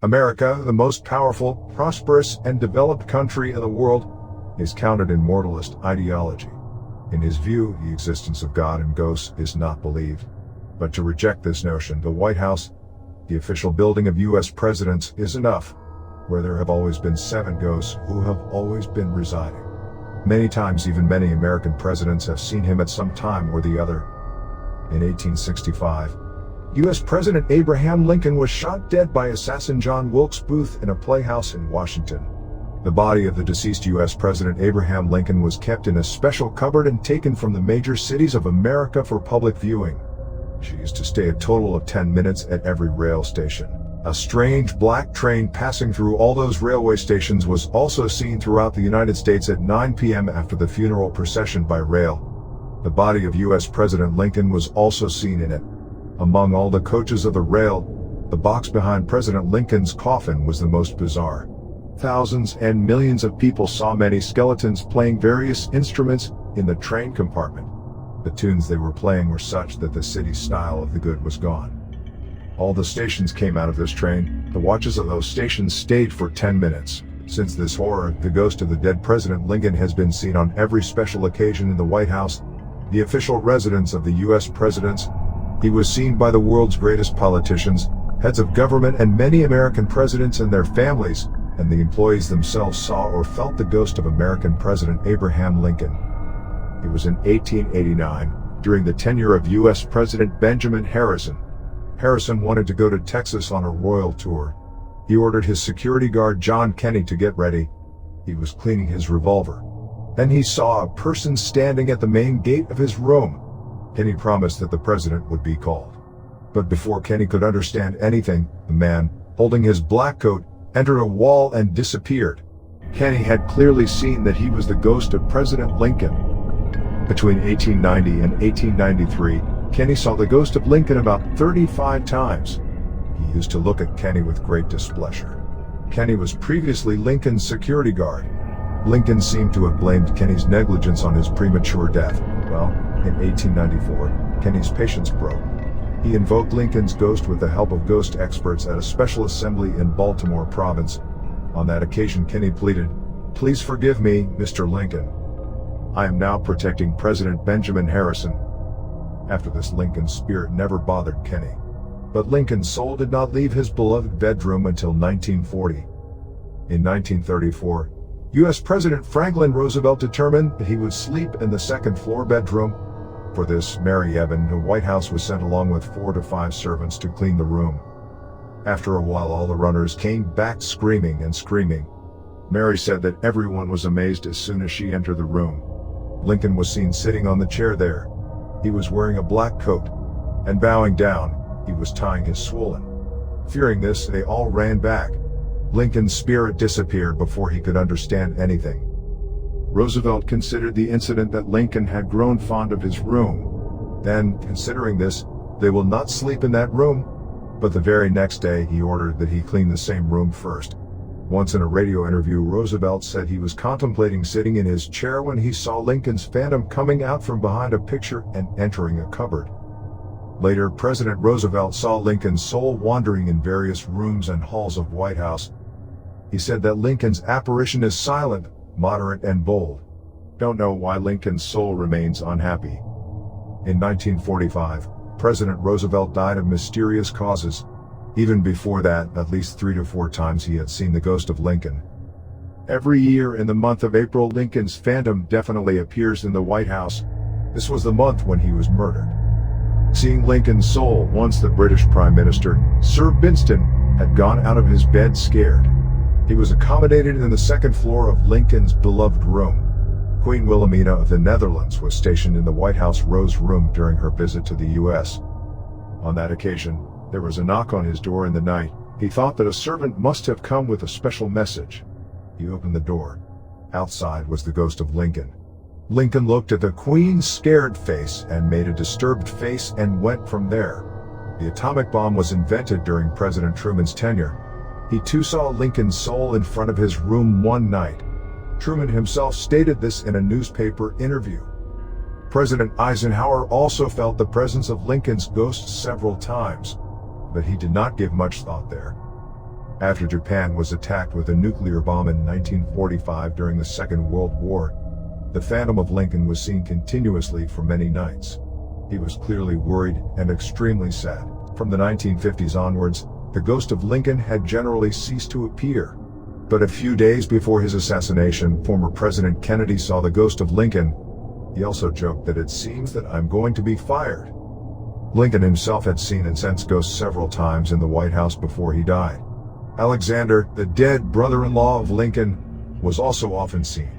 America, the most powerful, prosperous, and developed country in the world, is counted in moralist ideology. In his view, the existence of God and ghosts is not believed. But to reject this notion, the White House, the official building of U.S. presidents, is enough, where there have always been 7 ghosts who have always been residing. Many times, even many American presidents have seen him at some time or the other. In 1865, U.S. President Abraham Lincoln was shot dead by assassin John Wilkes Booth in a playhouse in Washington. The body of the deceased U.S. President Abraham Lincoln was kept in a special cupboard and taken from the major cities of America for public viewing. She used to stay a total of 10 minutes at every rail station. A strange black train passing through all those railway stations was also seen throughout the United States at 9 p.m. after the funeral procession by rail. The body of U.S. President Lincoln was also seen in it. Among all the coaches of the rail, the box behind President Lincoln's coffin was the most bizarre. Thousands and millions of people saw many skeletons playing various instruments in the train compartment. The tunes they were playing were such that the city style of the good was gone. All the stations came out of this train. The watches of those stations stayed for 10 minutes. Since this horror, the ghost of the dead President Lincoln has been seen on every special occasion in the White House, the official residence of the U.S. presidents. He was seen by the world's greatest politicians, heads of government, and many American presidents and their families, and the employees themselves saw or felt the ghost of American President Abraham Lincoln. It was in 1889, during the tenure of U.S. President Benjamin Harrison. Harrison wanted to go to Texas on a royal tour. He ordered his security guard John Kenney to get ready. He was cleaning his revolver. Then he saw a person standing at the main gate of his room. Kenney promised that the president would be called. But before Kenney could understand anything, the man, holding his black coat, entered a wall and disappeared. Kenney had clearly seen that he was the ghost of President Lincoln. Between 1890 and 1893, Kenney saw the ghost of Lincoln about 35 times. He used to look at Kenney with great displeasure. Kenney was previously Lincoln's security guard. Lincoln seemed to have blamed Kenney's negligence on his premature death. Well, in 1894, Kenney's patience broke. He invoked Lincoln's ghost with the help of ghost experts at a special assembly in Baltimore province. On that occasion, Kenney pleaded, "Please forgive me, Mr. Lincoln. I am now protecting President Benjamin Harrison." After this, Lincoln's spirit never bothered Kenney. But Lincoln's soul did not leave his beloved bedroom until 1940. In 1934, U.S. President Franklin Roosevelt determined that he would sleep in the second-floor bedroom. For this, Mary Evan, the White House, was sent along with 4 to 5 servants to clean the room. After a while, all the runners came back screaming and screaming. Mary said that everyone was amazed as soon as she entered the room. Lincoln was seen sitting on the chair there. He was wearing a black coat, and bowing down, he was tying his swollen. Fearing this, they all ran back. Lincoln's spirit disappeared before he could understand anything. Roosevelt considered the incident that Lincoln had grown fond of his room. Then, considering this, they will not sleep in that room. But the very next day, he ordered that he clean the same room first. Once in a radio interview, Roosevelt said he was contemplating sitting in his chair when he saw Lincoln's phantom coming out from behind a picture and entering a cupboard. Later, President Roosevelt saw Lincoln's soul wandering in various rooms and halls of White House. He said that Lincoln's apparition is silent, moderate, and bold. Don't know why Lincoln's soul remains unhappy. In 1945, President Roosevelt died of mysterious causes. Even before that, at least 3 to 4 times he had seen the ghost of Lincoln. Every year in the month of April, Lincoln's phantom definitely appears in the White House. This was the month when he was murdered. Seeing Lincoln's soul, once the British Prime Minister, Sir Winston, had gone out of his bed scared. He was accommodated in the second floor of Lincoln's beloved room. Queen Wilhelmina of the Netherlands was stationed in the White House Rose Room during her visit to the U.S. On that occasion, there was a knock on his door in the night. He thought that a servant must have come with a special message. He opened the door. Outside was the ghost of Lincoln. Lincoln looked at the Queen's scared face and made a disturbed face and went from there. The atomic bomb was invented during President Truman's tenure. He too saw Lincoln's soul in front of his room one night. Truman himself stated this in a newspaper interview. President Eisenhower also felt the presence of Lincoln's ghost several times, but he did not give much thought there. After Japan was attacked with a nuclear bomb in 1945 during the Second World War, the phantom of Lincoln was seen continuously for many nights. He was clearly worried and extremely sad. From the 1950s onwards, the ghost of Lincoln had generally ceased to appear. But a few days before his assassination, former President Kennedy saw the ghost of Lincoln. He also joked that it seems that I'm going to be fired. Lincoln himself had seen and sensed ghosts several times in the White House before he died. Alexander, the dead brother-in-law of Lincoln, was also often seen.